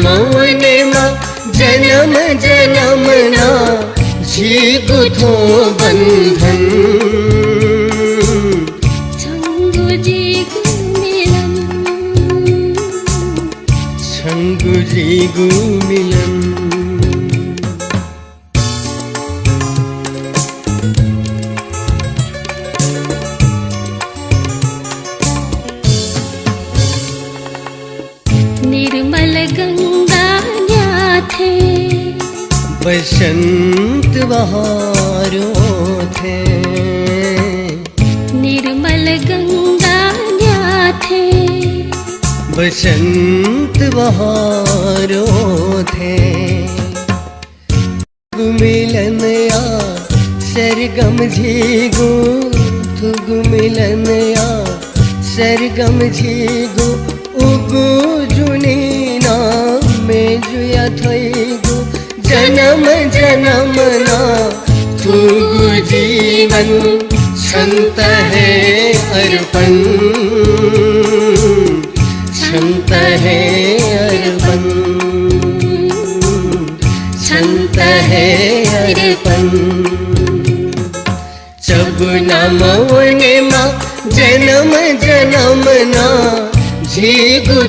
मौने मा जन्म जन्मना जीगुथो बंधन छंगु जीगु मिलन छंगु जीगु मिलन निर्मल गंगा न्याथे बसंत बहारो थे निर्मल गंगा न्याथे बसंत बहारो थे मिलन या सरगम झीगो थुगु मिलन या सरगम झीगो उगु जुनी में जुया थईगु जन्म जन्म ना थुगु जीवन छंत है अर्पण छंत है अर्पण छंत है अर्पण जब न मौने मा जन्म जन्म ना जीगु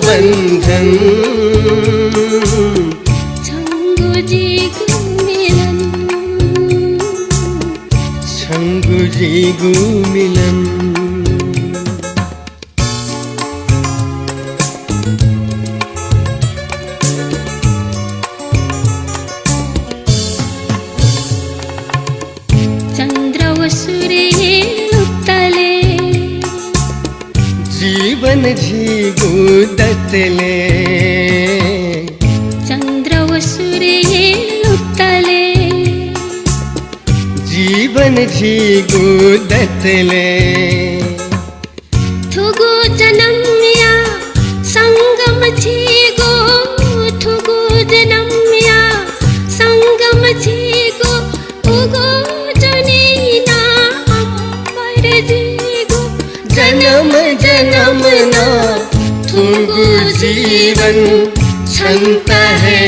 बंधन छंगु जीगु मिलन छंगु जीगु मिलन चंद्र व सूर्य उत्तले जीवन झीगु दतले चंद्र व सूर्य उत्तले जीवन झीगु दतले थुगु जन्मया संगम झीगो थुगु जन्मया संगम झीगो उगो जनीना अंबर झीगो जन्म जन्म ना थुगु जीवन छंत है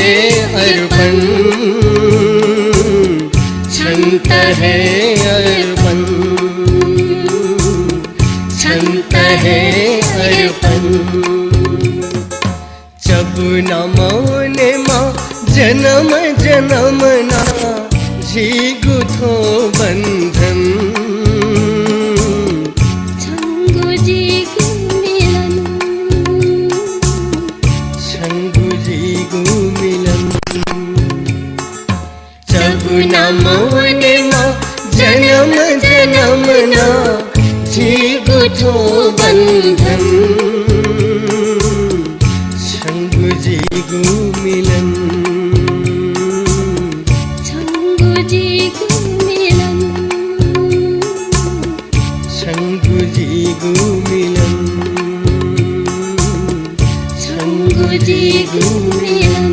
अर्पण छंत है अर्पण छंत है अर्पण जब न मौने मा जन्म जन्म ना जीगु थो बंधन छंगु जीगु मिलन छंगु जीगु मिलन जब न मौने मा जन्म जन्म ना जीगु थो बंधन छंगु जीगु मिलन छंगु जीगु मिलन छंगु जीगु मिलन छंगु जीगु मिलन